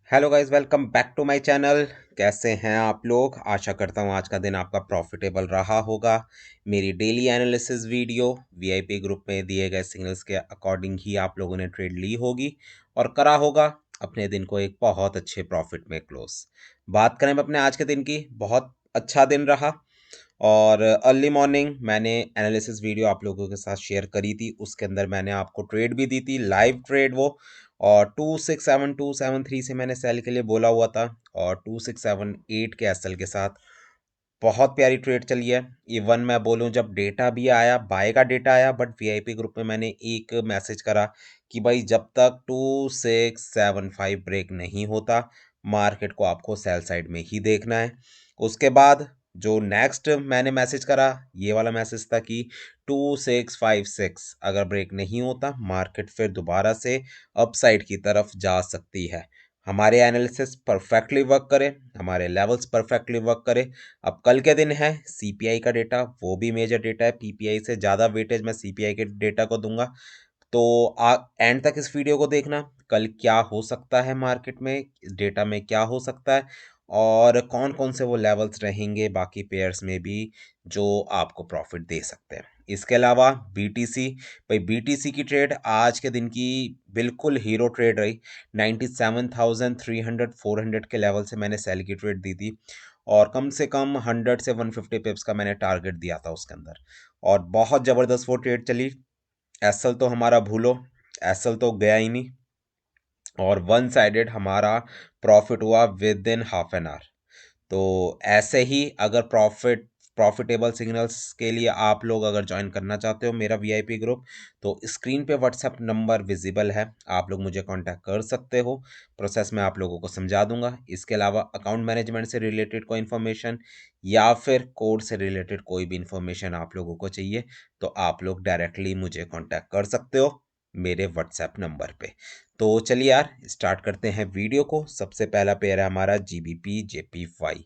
Hello guys, welcome back to my channel. कैसे हैं आप लोग? आशा करता हूँ आज का दिन आपका प्रॉफिटेबल रहा होगा। मेरी daily analysis video VIP group में दिए गए सिग्नल्स के अकॉर्डिंग ही आप लोगों ने ट्रेड ली होगी और करा होगा अपने दिन को एक बहुत अच्छे प्रॉफिट में क्लोज। बात करें अपने आज के दिन की, बहुत अच्छा दिन रहा। और अर्ली मॉर्निंग मैंने एनालिसिस वीडियो आप लोगों के साथ शेयर करी थी, उसके अंदर मैंने आपको ट्रेड भी दी थी, लाइव ट्रेड वो। और 267273 से मैंने सेल के लिए बोला हुआ था और 2678 के एसएल के साथ बहुत प्यारी ट्रेड चली है। इवन मैं बोलूं, जब डेटा भी आया, बाय का डेटा आया, बट वीआईपी ग्रुप में मैंने एक मैसेज करा कि भाई जब तक 2675 ब्रेक नहीं होता मार्केट को आपको सेल साइड में ही देखना है। उसके बाद जो नेक्स्ट मैंने मैसेज करा, ये वाला मैसेज था कि 2656 अगर ब्रेक नहीं होता मार्केट फिर दोबारा से अपसाइड की तरफ जा सकती है। हमारे एनालिसिस परफेक्टली वर्क करे, हमारे लेवल्स परफेक्टली वर्क करे। अब कल के दिन है सीपीआई का डेटा, वो भी मेजर डेटा है। पीपीआई से ज़्यादा वेटेज मैं सीपीआई के डेटा को दूंगा। तो एंड तक इस वीडियो को देखना, कल क्या हो सकता है मार्केट में, डेटा में क्या हो सकता है और कौन कौन से वो लेवल्स रहेंगे बाकी पेयर्स में भी जो आपको प्रॉफिट दे सकते हैं। इसके अलावा बीटीसी, भाई बीटीसी की ट्रेड आज के दिन की बिल्कुल हीरो ट्रेड रही। 97,300 400 के लेवल से मैंने सेल की ट्रेड दी थी और कम से कम 100 से 150 पिप्स का मैंने टारगेट दिया था उसके अंदर, और बहुत ज़बरदस्त वो ट्रेड चली। एसएल तो हमारा भूलो, एसएल तो गया ही नहीं और वन साइडेड हमारा प्रॉफिट हुआ with in half an hour. तो ऐसे ही अगर प्रॉफिटेबल सिग्नल्स के लिए आप लोग अगर ज्वाइन करना चाहते हो मेरा वीआईपी ग्रुप, तो स्क्रीन पे व्हाट्सएप नंबर विजिबल है, आप लोग मुझे कांटेक्ट कर सकते हो। प्रोसेस मैं आप लोगों को समझा दूंगा। इसके अलावा अकाउंट मैनेजमेंट से रिलेटेड कोई इन्फॉर्मेशन या फिर कोड से रिलेटेड कोई भी इन्फॉर्मेशन आप लोगों को चाहिए तो आप लोग डायरेक्टली मुझे कॉन्टैक्ट कर सकते हो मेरे व्हाट्सएप नंबर पे। तो चलिए यार, स्टार्ट करते हैं वीडियो को। सबसे पहला पेयर है हमारा जीबीपी जेपीवाई।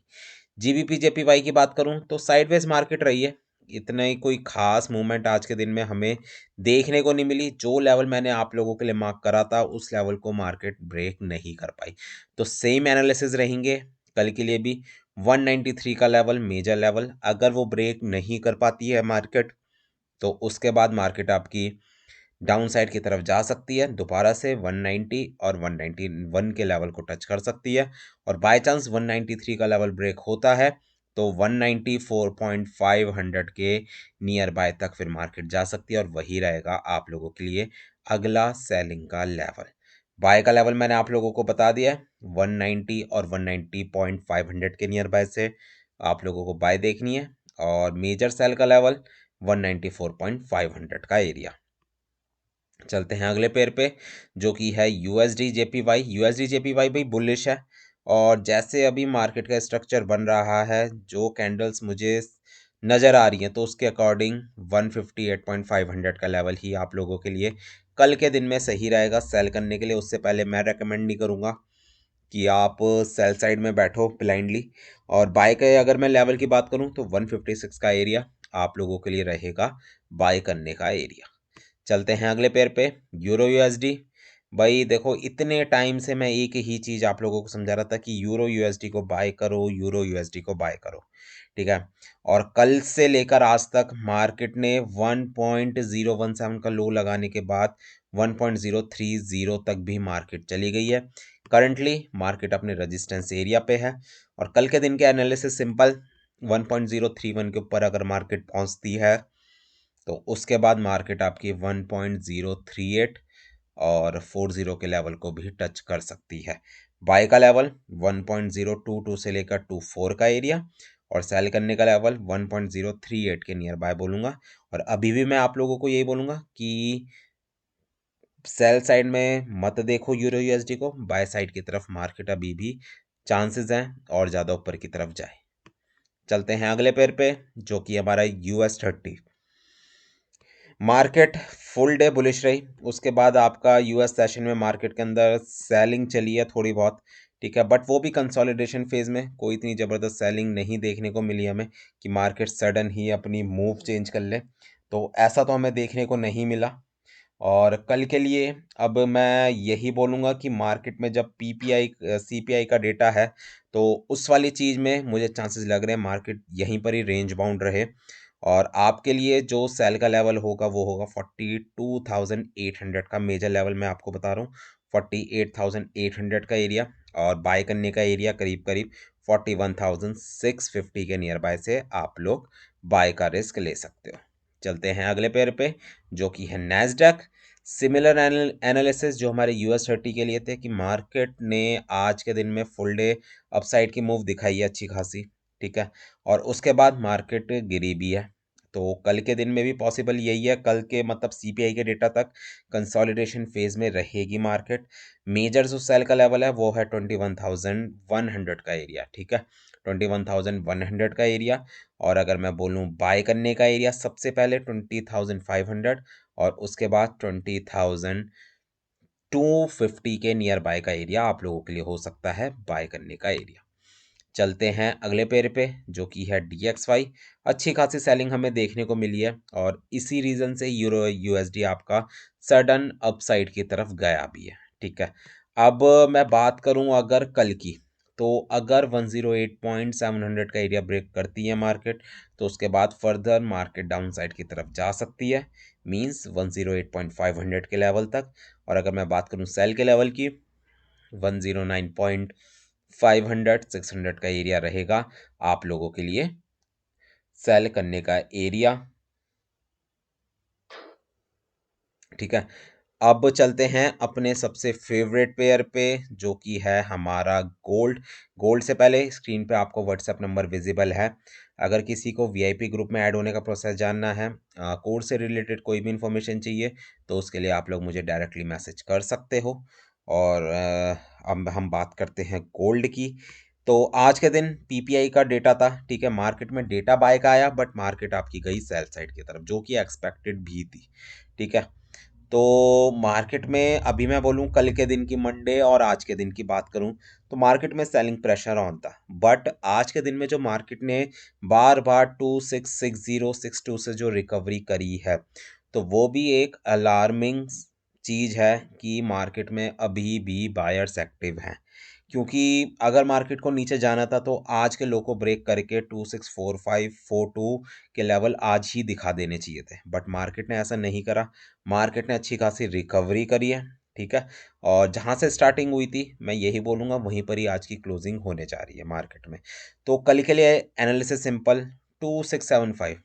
जीबीपी जेपीवाई की बात करूं तो साइडवेज मार्केट रही है। इतना ही कोई खास मूवमेंट आज के दिन में हमें देखने को नहीं मिली। जो लेवल मैंने आप लोगों के लिए मार्क करा था उस लेवल को मार्केट ब्रेक नहीं कर पाई। तो सेम एनालिसिस रहेंगे कल के लिए भी। 193 का लेवल मेजर लेवल, अगर वो ब्रेक नहीं कर पाती है मार्केट तो उसके बाद मार्केट आपकी डाउन साइड की तरफ जा सकती है, दोबारा से 190 और 191 के लेवल को टच कर सकती है। और बाय चांस 193 का लेवल ब्रेक होता है तो 194.500 के नियर बाय तक फिर मार्केट जा सकती है और वही रहेगा आप लोगों के लिए अगला सेलिंग का लेवल। बाय का लेवल मैंने आप लोगों को बता दिया है, 190 और 190.500 के नियर बाय से आप लोगों को बाय देखनी है। और मेजर सेल का लेवल 194.500 का एरिया। चलते हैं अगले पेयर पे जो कि है यूएसडी जेपीवाई। यूएसडी जेपीवाई भाई बुलिश है और जैसे अभी मार्केट का स्ट्रक्चर बन रहा है, जो कैंडल्स मुझे नज़र आ रही हैं तो उसके अकॉर्डिंग 158.500 का लेवल ही आप लोगों के लिए कल के दिन में सही रहेगा सेल करने के लिए। उससे पहले मैं रेकमेंड नहीं करूँगा कि आप सेल साइड में बैठो ब्लाइंडली। और बाय के अगर मैं लेवल की बात करूँ तो 156 का एरिया आप लोगों के लिए रहेगा बाय करने का एरिया। चलते हैं अगले पेयर पे, यूरो यूएसडी। भाई देखो, इतने टाइम से मैं एक ही चीज़ आप लोगों को समझा रहा था कि यूरो यूएसडी को बाय करो, यूरो यूएसडी को बाय करो, ठीक है। और कल से लेकर आज तक मार्केट ने 1.017 का लो लगाने के बाद 1.030 तक भी मार्केट चली गई है। करंटली मार्केट अपने रेजिस्टेंस एरिया पे है और कल के दिन के एनालिसिस सिंपल, 1.031 के ऊपर अगर मार्केट पहुंचती है तो उसके बाद मार्केट आपकी 1.038 और 40 के लेवल को भी टच कर सकती है। बाय का लेवल 1.022 से लेकर 24 का एरिया और सेल करने का लेवल 1.038 के नियर बाय बोलूँगा। और अभी भी मैं आप लोगों को यही बोलूँगा कि सेल साइड में मत देखो यूरो यूएसडी को, बाय साइड की तरफ मार्केट अभी भी चांसेस हैं और ज़्यादा ऊपर की तरफ जाए। चलते हैं अगले पेयर पे जो कि हमारा US30। Market full day bullish रही, उसके बाद आपका यूएस सेशन में मार्केट के अंदर सेलिंग चली है थोड़ी बहुत, ठीक है, बट वो भी कंसोलिडेशन फेज में, कोई इतनी ज़बरदस्त सेलिंग नहीं देखने को मिली हमें कि मार्केट सडन ही अपनी मूव चेंज कर ले, तो ऐसा तो हमें देखने को नहीं मिला। और कल के लिए अब मैं यही बोलूँगा कि मार्केट में जब पीपीआई सीपीआई का डेटा है, तो उस वाली चीज़ में मुझे चांसेस लग रहे हैं मार्केट यहीं पर ही रेंज बाउंड रहे। और आपके लिए जो सेल का लेवल होगा वो होगा 42,800 का मेजर लेवल, मैं आपको बता रहा हूँ 48,800 का एरिया, और बाय करने का एरिया करीब करीब 41,650 के नियर बाय से आप लोग बाय का रिस्क ले सकते हो। चलते हैं अगले पेयर पे, जो कि है नैस्डैक। सिमिलर एनालिसिस जो हमारे US 30 के लिए थे कि मार्केट ने आज के दिन में फुल डे अपसाइड की मूव दिखाई है अच्छी खासी, ठीक है, और उसके बाद मार्केट गिरी भी है। तो कल के दिन में भी पॉसिबल यही है, कल के मतलब सीपीआई के डेटा तक कंसोलिडेशन फेज में रहेगी मार्केट। मेजर जो सेल का लेवल है वो है 21,100 का एरिया, ठीक है, 21,100 का एरिया। और अगर मैं बोलूँ बाय करने का एरिया, सबसे पहले 20,500 और उसके बाद 20,250 के नियर बाय का एरिया आप लोगों के लिए हो सकता है बाय करने का एरिया। चलते हैं अगले पेयर पे, जो कि है DXY। अच्छी खासी सेलिंग हमें देखने को मिली है और इसी रीजन से यूरो USD आपका सडन अपसाइड की तरफ गया भी है, ठीक है। अब मैं बात करूं अगर कल की, तो अगर 108.700 का एरिया ब्रेक करती है मार्केट, तो उसके बाद फर्दर मार्केट डाउन साइड की तरफ जा सकती है, मींस 108.500 के लेवल तक। और अगर मैं बात करूं सेल के लेवल की, 109.500 600 का एरिया रहेगा आप लोगों के लिए सेल करने का एरिया, ठीक है। अब चलते हैं अपने सबसे फेवरेट पेयर पे, जो कि है हमारा गोल्ड। गोल्ड से पहले स्क्रीन पे आपको व्हाट्सएप नंबर विजिबल है। अगर किसी को वीआईपी ग्रुप में ऐड होने का प्रोसेस जानना है, कोर्स से रिलेटेड कोई भी इंफॉर्मेशन चाहिए, तो उसके लिए आप लोग मुझे डायरेक्टली मैसेज कर सकते हो। और अब हम बात करते हैं गोल्ड की। तो आज के दिन पीपीआई का डेटा था, ठीक है, मार्केट में डेटा बाय का आया, बट मार्केट आपकी गई सेल साइड की तरफ, जो कि एक्सपेक्टेड भी थी, ठीक है। तो मार्केट में अभी मैं बोलूँ कल के दिन की मंडे और आज के दिन की बात करूँ, तो मार्केट में सेलिंग प्रेशर ऑन था, बट आज के दिन में जो मार्केट ने बार बार 266062 से जो रिकवरी करी है, तो वो भी एक अलार्मिंग चीज़ है कि मार्केट में अभी भी बायर्स एक्टिव हैं। क्योंकि अगर मार्केट को नीचे जाना था तो आज के लो को ब्रेक करके 264542 के लेवल आज ही दिखा देने चाहिए थे, बट मार्केट ने ऐसा नहीं करा। मार्केट ने अच्छी खासी रिकवरी करी है, ठीक है, और जहां से स्टार्टिंग हुई थी मैं यही बोलूंगा वहीं पर ही आज की क्लोजिंग होने जा रही है मार्केट में। तो कल के लिए एनालिसिस सिंपल, 2675,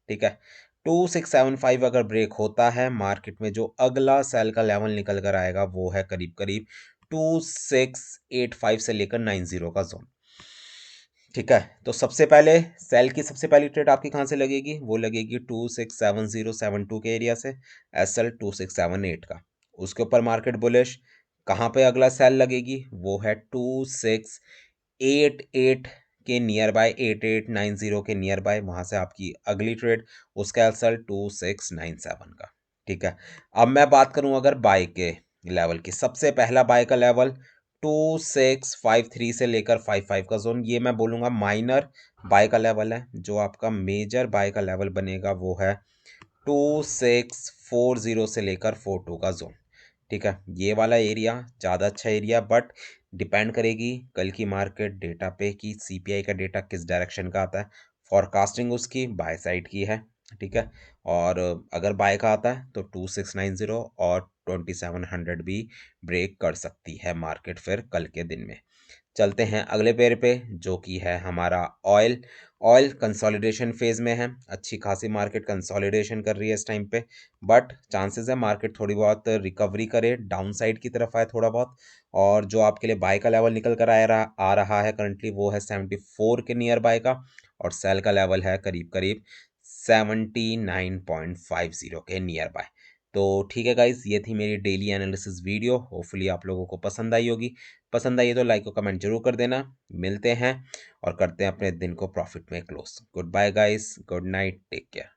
ठीक है, 2675 अगर ब्रेक होता है, मार्केट में जो अगला सेल का लेवल निकल कर आएगा वो है करीब करीब 2685 से लेकर 90 का जोन, ठीक है। तो सबसे पहले सेल की सबसे पहली ट्रेड आपकी कहाँ से लगेगी, वो लगेगी 267072 के एरिया से, SL 2678 का। उसके ऊपर मार्केट बुलिश, कहाँ पे अगला सेल लगेगी, वो है 2688 के नियर बाय, 8890 के नियर बाय, वहां से आपकी अगली ट्रेड, उसका एसएल 2697 का, ठीक है। अब मैं बात करूं अगर बाय के लेवल की, सबसे पहला बाय का लेवल 2653 से लेकर 55 का जोन, ये मैं बोलूंगा माइनर बाय का लेवल है। जो आपका मेजर बाय का लेवल बनेगा वो है 2640 से लेकर 42 का जोन, ठीक है। ये वाला एरिया ज़्यादा अच्छा एरिया, बट डिपेंड करेगी कल की मार्केट डेटा पे कि सीपीआई का डेटा किस डायरेक्शन का आता है। फॉरकास्टिंग उसकी बाय साइड की है, ठीक है। और अगर बाय का आता है तो 2690 और 2700 भी ब्रेक कर सकती है मार्केट फिर कल के दिन में। चलते हैं अगले पेयर पे, जो कि है हमारा ऑयल। ऑयल कंसोलिडेशन फेज में है, अच्छी खासी मार्केट कंसोलिडेशन कर रही है इस टाइम पे, बट चांसेस है मार्केट थोड़ी बहुत रिकवरी करे, डाउन साइड की तरफ आए थोड़ा बहुत। और जो आपके लिए बाय का लेवल निकल कर आ रहा है करंटली, वो है 74 के नियर बाय का, और सेल का लेवल है करीब करीब 79.50 के नियर बाय। तो ठीक है गाइज, ये थी मेरी डेली एनालिसिस वीडियो, होपफुली आप लोगों को पसंद आई होगी। पसंद आई है तो लाइक और कमेंट जरूर कर देना। मिलते हैं और करते हैं अपने दिन को प्रॉफिट में close. Good bye guys, good night, take care.